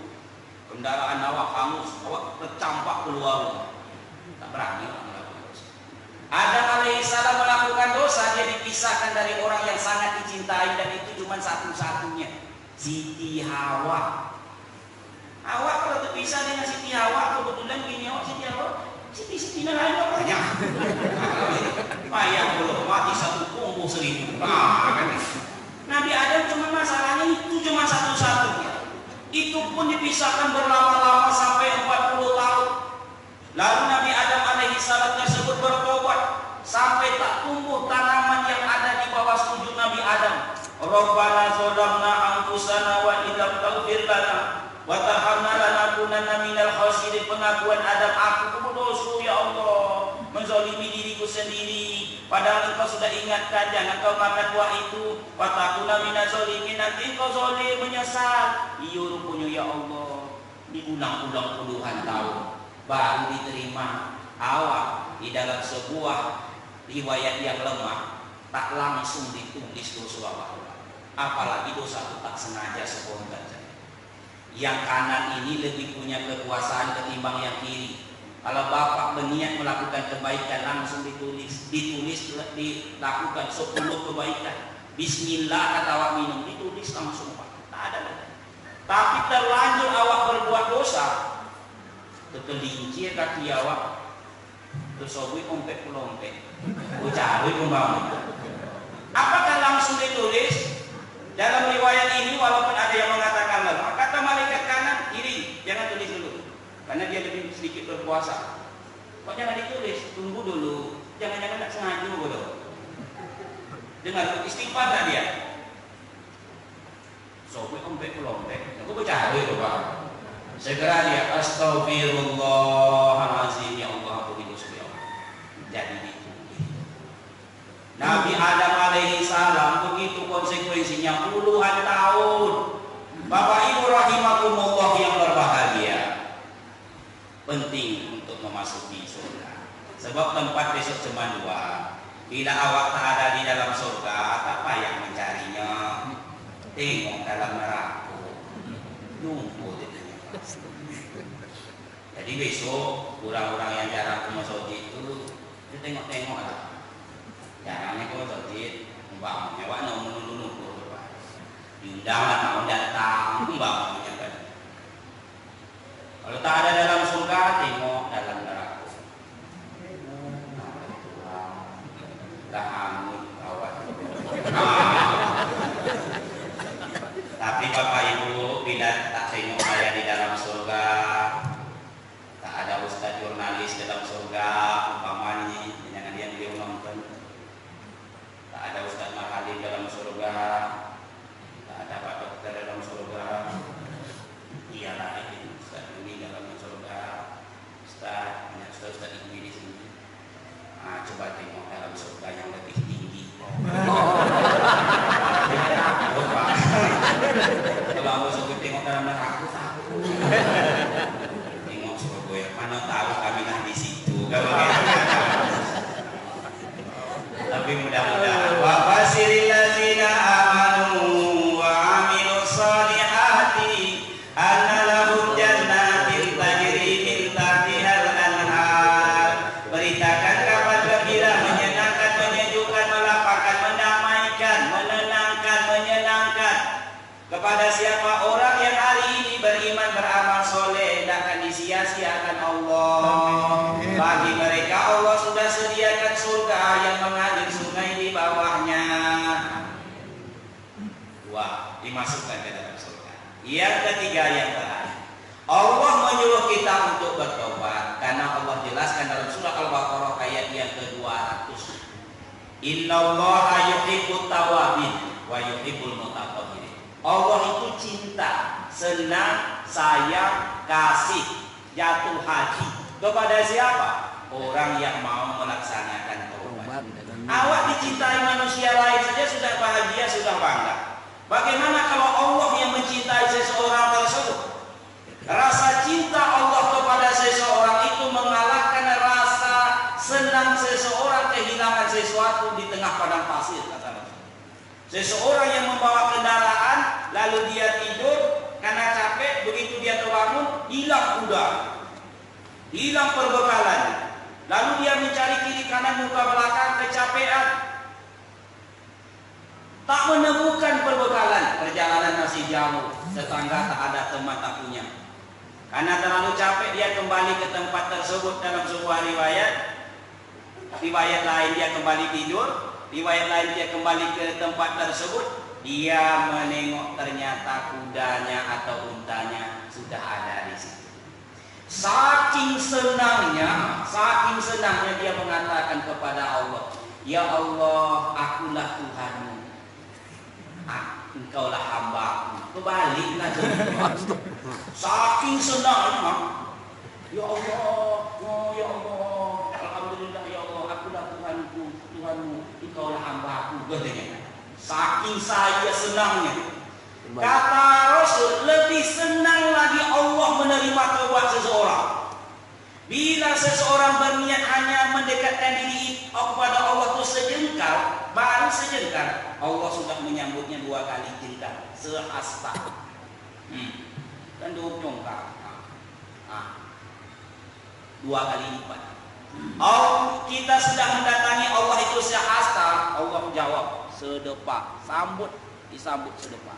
Speaker 1: kendaraan awak hangus, awak tercampak keluar rumah. Tak berani awak melakukan dosa. Adam alaihissalam melakukan dosa, dia dipisahkan dari orang yang sangat dicintai, dan itu cuma satu-satunya, Siti Hawa. Awak kalau terpisah dengan Siti Hawa, kebetulan gini awak Siti Hawa, Siti lain banyak. Payah belum mati satu kumpul 1000. Kan? Nabi Adam cuma masalahnya itu cuma satu-satunya. Itu pun dipisahkan berlama-lama sampai 40 tahun. Lalu Nabi Adam alaihissalam tersebut bertobat sampai tak tumbuh tanaman yang ada di bawah sujud Nabi Adam. Rabbana zalamna anfusana wa illam taghfir lana wa tarhamna lanakunanna minal khasirin. Pengakuan Adam, aku berdosa ya Allah, menzalimi diriku sendiri, padahal engkau sudah ingatkan jangan kau makan buah itu, fatakuna minaz zalimin, nanti engkau zalim menyesal. Iya rupanya ya Allah, diulang-ulang puluhan tahun baru diterima. Awak di dalam sebuah riwayat yang lemah tak langsung ditulis dosa awak, apalagi dosa itu tak sengaja spontan saja. Yang kanan ini lebih punya kekuasaan ketimbang yang kiri. Kalau bapak berniat melakukan kebaikan langsung ditulis dilakukan 10 kebaikan. Bismillah kata awak minum, ditulis langsung pak. Tak ada lagi. Tapi terlanjur awak berbuat dosa, tergelincir kaki awak, tersobui ompek pelompek, cari pembangun. Apakah langsung ditulis? Dalam riwayat ini walaupun ada yang mengatakan lemah, kata malaikat kanan, kiri jangan tulis dulu, karena dia lebih sedikit berkuasa. Kok jangan ditulis? Tunggu dulu, jangan-jangan tak sengaja bodoh. Dengar istighfar tak dia? Sobek ompek pelompek, aku bercari itu pak. Segera dia astagfirullahalazim, ya Allah aku itu ya Allah. Jadi ditulis. Nabi Adam alaihissalam begitu konsekuensinya puluhan tahun. Bapak Ibu rahimakumullah yang berbahagia, penting untuk memasuki surga. Sebab tempat besok cuma 2. Bila awak tak ada di dalam surga, tak payah mencarinya. Tengok dalam neraka, lumpuh jadinya. Jadi besok orang-orang yang jarang ke masjid itu, dia tengok-tengok lah. Jarangnya ke masjid, mbak mewah nunggu diundang lah mau datang, mbak kan. Kalau tak ada dalam surga, tengok dalam neraka. Dah hangus awak. Tapi Bapak Ibu, bila tak tengok saya di dalam surga, tak ada ustaz jurnalis dalam surga, umpamanya jangan dia nonton. Tak ada ustaz Mahalim dalam surga, tak ada Pak Dokter dalam surga. Iyalah ini ustaz ini dalam surga. Ustaz, banyak ustaz ini di sini. Coba tengok dalam surga yang lebih tinggi. Kalau aku suka tengok dalam neraka, takut. Tengok surga yang mana tahu kami dah di situ. Tapi mudah-mudahan wa basiril ladzina amanu wa amilus solihati anna lahum jannatin tajri min tahtihal anhar. Beritakan kabar gembira, menyenangkan, menyejukkan, melapangkan, mendamaikan, menenangkan, menyenangkan kepada siapa orang yang hari ini beriman, beramal soleh, tidak akan disia-siakan Allah. Bagi mereka Allah sudah sediakan surga yang mengalir sungai di bawahnya. Wah, dimasukkan ke dalam surga. Yang ketiga, yang terakhir, Allah menyuruh kita untuk bertobat, karena Allah jelaskan dalam surah Al-Baqarah ayat yang ke-200. Innallaha yuhibbut tawabin wa yuhibbul mutatahhirin. Allah itu cinta, senang, sayang, kasih, jatuh hati kepada siapa? Orang yang mau melaksanakan taubat. Awak dicintai manusia lain saja sudah bahagia, sudah bangga. Bagaimana kalau Allah yang mencintai seseorang tersebut? Rasa cinta Allah kepada seseorang itu mengalahkan rasa senang seseorang kehilangan sesuatu di tengah padang pasir, kata Rasul. Seseorang yang membawa kendaraan lalu dia tidur karena capek, begitu dia terbangun hilang kuda, hilang perbekalan. Lalu dia mencari kiri kanan muka belakang, kecapean, tak menemukan perbekalan. Perjalanan masih jauh, tetangga tak ada, teman tak punya. Karena terlalu capek dia kembali ke tempat tersebut. Dalam sebuah riwayat lain dia kembali tidur, riwayat lain dia kembali ke tempat tersebut. Dia menengok ternyata kudanya atau untanya sudah ada di situ. Saking senangnya dia mengatakan kepada Allah, "Ya Allah, akulah Tuhanmu, Engkaulah hambaku." Kebaliklah. Saking senangnya, "Ya Allah, oh ya Allah, alhamdulillah ya Allah, akulah Tuhanmu, Engkaulah hambaku." Katanya. Saking saya senangnya. Kata Rasul, lebih senang lagi Allah menerima taubat seseorang. Bila seseorang berniat hanya mendekatkan diri kepada Allah itu sejengkal, baru sejengkal, Allah sudah menyambutnya 2 kali jengkal, sehasta. Dan 2 kali lipat. Kita sudah mendatangi Allah itu sehasta, Allah jawab sedepa, disambut sedepa.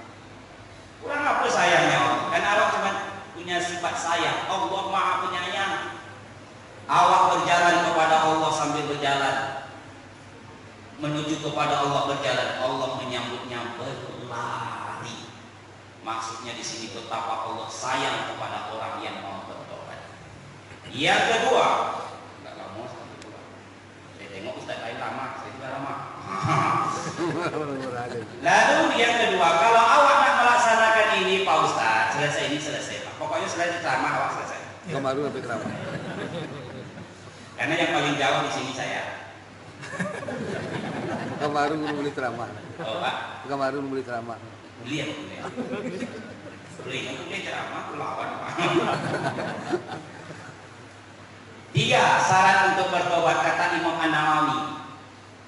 Speaker 1: Kurang apa sayangnya? Kan Allah cuma punya sifat sayang. Allah Maha Penyayang. Awak berjalan kepada Allah sambil berjalan, menuju kepada Allah berjalan, Allah menyambutnya berlari. Maksudnya di sini betapa Allah sayang kepada orang yang mau bertobat. Yang kedua, enggak lama sampai pulang. Saya tengok Ustaz lain lama, saya juga lama. Lalu yang kedua, kalau awak nak melaksanakan ini Pak Ustaz, selesai ini selesai Pak. Pokoknya selesai ceramah awak selesai.
Speaker 3: Kemarin sampai ceramah.
Speaker 1: Karena yang paling jauh di sini saya.
Speaker 3: Kemarin beli ceramah.
Speaker 1: Oh Pak.
Speaker 3: Kemarin beli ceramah.
Speaker 1: Beli ya beli ceramah lawan Pak. 3 syarat untuk bertobat kata Imam An-Nawawi.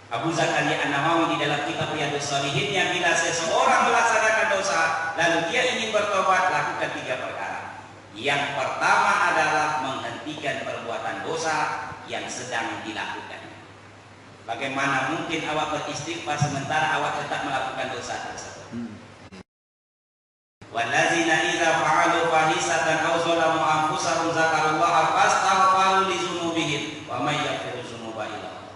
Speaker 1: Abu Zakaria An-Nawawi di dalam kitab Riyadhus Shalihin, bila seseorang melaksanakan dosa lalu dia ingin bertobat, lakukan 3 perkara. Yang pertama adalah menghentikan perbuatan dosa yang sedang dilakukan. Bagaimana mungkin awak beristighfar sementara awak tetap melakukan dosa tersebut? Wallazina idza fa'alu fahisatan aw zalamu anfusahum dzakarullaha fastaghfiru li dzunubihim wa may yaghfiru dzunuba illa Allah.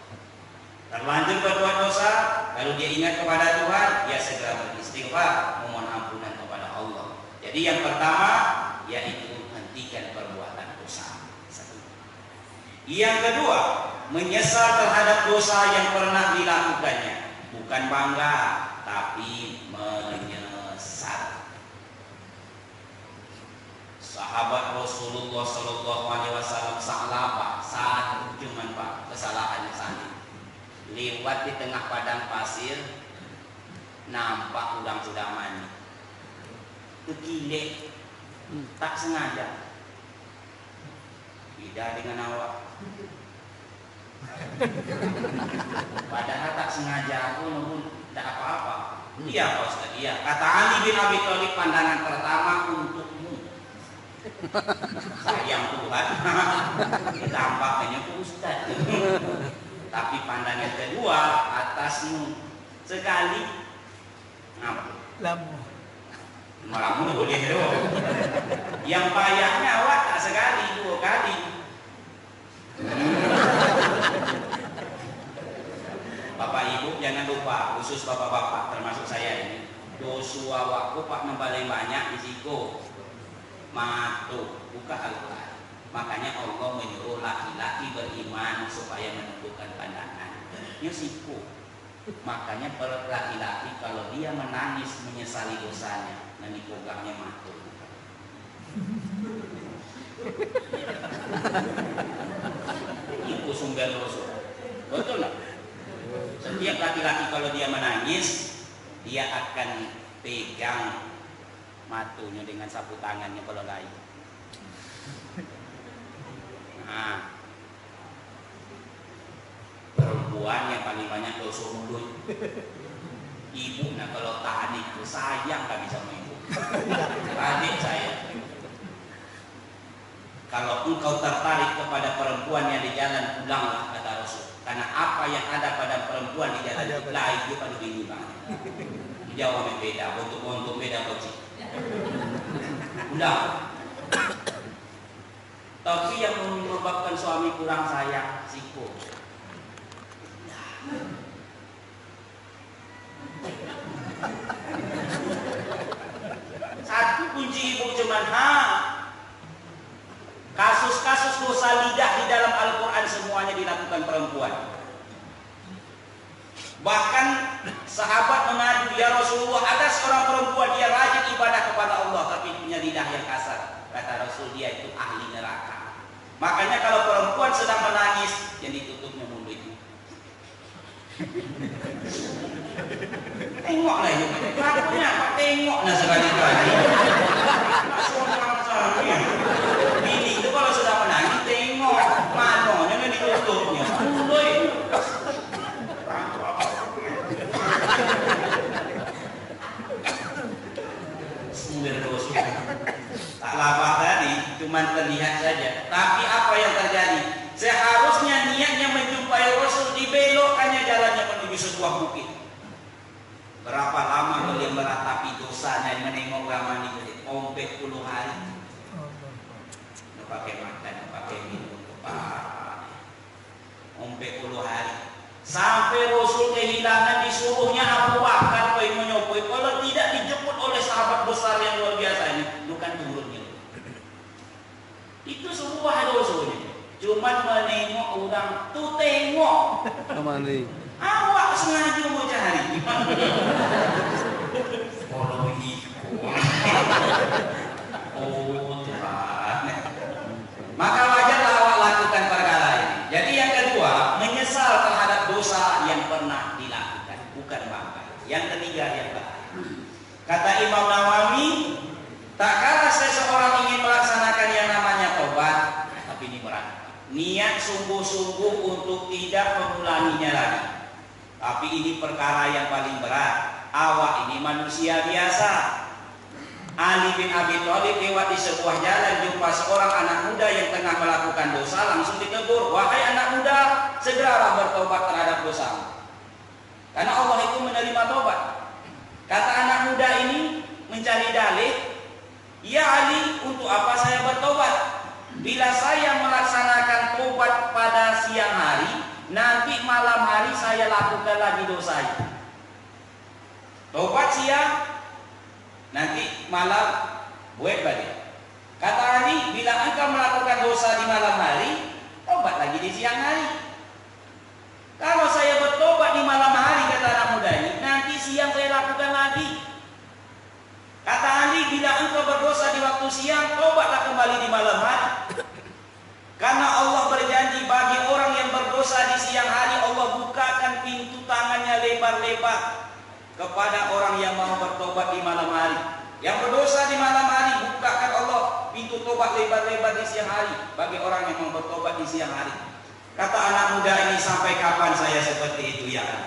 Speaker 1: Terlanjur berbuat dosa, lalu dia ingat kepada Tuhan, dia segera beristighfar, memohon ampunan kepada Allah. Jadi yang pertama yaitu hentikan perbuatan dosa. Yang kedua, menyesal terhadap dosa yang pernah dilakukannya. Bukan bangga, tapi menyesal. Sahabat Rasulullah Sallallahu Alaihi Wasallam Sa'labah, saat cuman Pak kesalahannya saat lewat di tengah padang pasir, nampak udang sudah mandi, kekilek, tak sengaja, beda dengan awak. Padahal tak sengaja pun tidak apa-apa. Iya Pak Ustaz, iya. Kata Ali bin Abi Thalib, pandangan pertama untukmu. Sayang Tuhan, tampak hanya ke Ustaz. Tapi pandangan kedua atasmu. Sekali ngapa? Malam boleh dong. Yang payahnya awak tak sekali, 2 kali. Bapak Ibu jangan lupa, khusus bapak-bapak termasuk saya ini, dosa awakku Pak paling banyak risiko matu buka Al-Quran. Makanya Allah menyuruh laki-laki beriman supaya menundukkan pandangan. Risiko. Makanya laki-laki kalau dia menangis menyesali dosanya, nanti pegangnya matu. Itu sumber dosa. Betul nggak? Setiap laki-laki kalau dia menangis, dia akan pegang matunya dengan sapu tangannya kalau lain. Nah, perempuan yang paling banyak dosa mulut. Ibu, nah kalau tahan itu sayang gak bisa sama ibu. Adik saya, kalau engkau tertarik kepada perempuan yang di jalan, pulanglah, kata Rasul. Karena apa yang ada pada perempuan di jalan itu lain itu pada ini banget. Jawabnya beda, untuk beda bocil. Pulang. Tapi yang menyebabkan suami kurang sayang, siko. Satu kunci ibu cuman kasus-kasus dosa lidah di dalam Al-Quran semuanya dilakukan perempuan. Bahkan sahabat mengadu, ya Rasulullah, ada seorang perempuan dia rajin ibadah kepada Allah tapi punya lidah yang kasar. Kata Rasul, dia itu ahli neraka. Makanya kalau perempuan sedang menangis, yang ditutupnya mulutnya. Tengoklah itu, lakunya apa? Tengok nah sekali-kali. Bini itu kalau sudah menangis, tengok manonya yang ditutupnya. Tak lapar tadi, cuma terlihat saja. Tapi apa yang terjadi? Seharusnya niatnya menjumpai Rasul, dibelokkannya jalannya menuju sebuah bukit. Berapa lama beliau meratapi dosanya, menengok ramani beliau? Ompek 10 hari. Nggak pakai makan, nggak pakai minum, ompek 10 hari. Sampai Rasul kehilangan, disuruhnya Abu Bakar menyopoi. Kalau tidak dijemput oleh sahabat besar yang luar biasa ini, bukan turunnya. Itu sebuah dosunya. Cuman menengok orang tuh tengok.
Speaker 3: Kemana?
Speaker 1: Awak sengaja mau cari. Follow ikut. Oh Tuhan. Maka wajarlah awak lakukan perkara ini. Jadi yang kedua, menyesal terhadap dosa yang pernah dilakukan, bukan bangga. Yang ketiga yang bahaya. Kata Imam Nawawi, tak kala seseorang ingin melaksanakan yang namanya tobat, tapi ini berat. Niat sungguh-sungguh untuk tidak mengulanginya lagi. Tapi ini perkara yang paling berat. Awak ini manusia biasa. Ali bin Abi Thalib lewat di sebuah jalan, jumpa seorang anak muda yang tengah melakukan dosa, langsung ditegur, wahai anak muda, segeralah bertobat terhadap dosa. Karena Allah itu menerima tobat. Kata anak muda ini mencari dalih, ya Ali, untuk apa saya bertobat? Bila saya melaksanakan tobat pada siang hari, nanti malam hari saya lakukan lagi dosa itu. Tobat siang, nanti malam buat balik. Kata Ali, bila engkau melakukan dosa di malam hari, tobat lagi di siang hari. Kalau saya bertobat di malam hari, kata anak muda ini, nanti siang saya lakukan lagi. Kata Ali, bila engkau berdosa di waktu siang, tobatlah kembali di malam hari. Karena Allah berjanji bagi orang yang berdosa di siang hari, Allah bukakan pintu tangannya lebar-lebar kepada orang yang mau bertobat di malam hari. Yang berdosa di malam hari, bukakan Allah pintu tobat lebar-lebar di siang hari bagi orang yang mau bertobat di siang hari. Kata anak muda ini, sampai kapan saya seperti itu ya Ali?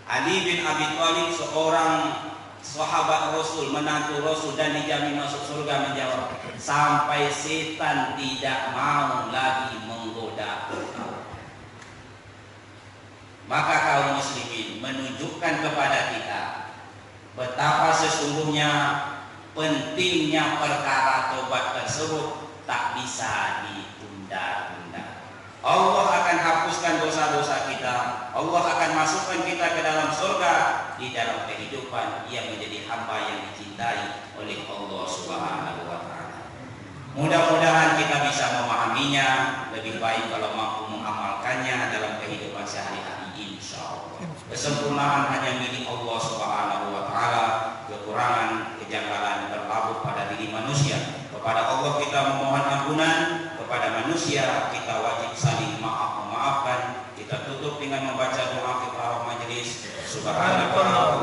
Speaker 1: Ali bin Abi Thalib, seorang sahabat Rasul, menantu Rasul dan dijamin masuk surga, menjawab, sampai setan tidak mau lagi menggoda engkau. Maka kaum muslimin menunjukkan kepada kita betapa sesungguhnya pentingnya perkara tobat tersebut tak bisa ditunda-tunda. Allah akan hapuskan dosa-dosa kita. Allah akan masukkan kita ke dalam surga, di dalam kehidupan yang menjadi hamba yang dicintai oleh Allah Subhanahu wa Ta'ala. Mudah-mudahan kita bisa memahaminya. Lebih baik kalau mampu mengamalkannya dalam kehidupan sehari-hari, insyaallah. Kesempurnaan hanya milik Allah Subhanahu wa Ta'ala. Kekurangan, kejanggalan berlabuh pada diri manusia. Kepada Allah kita memohon ampunan, kepada manusia kita wajib saling memaafkan. Kita tutup dengan membaca doa kifaraah majelis. Subhanallah.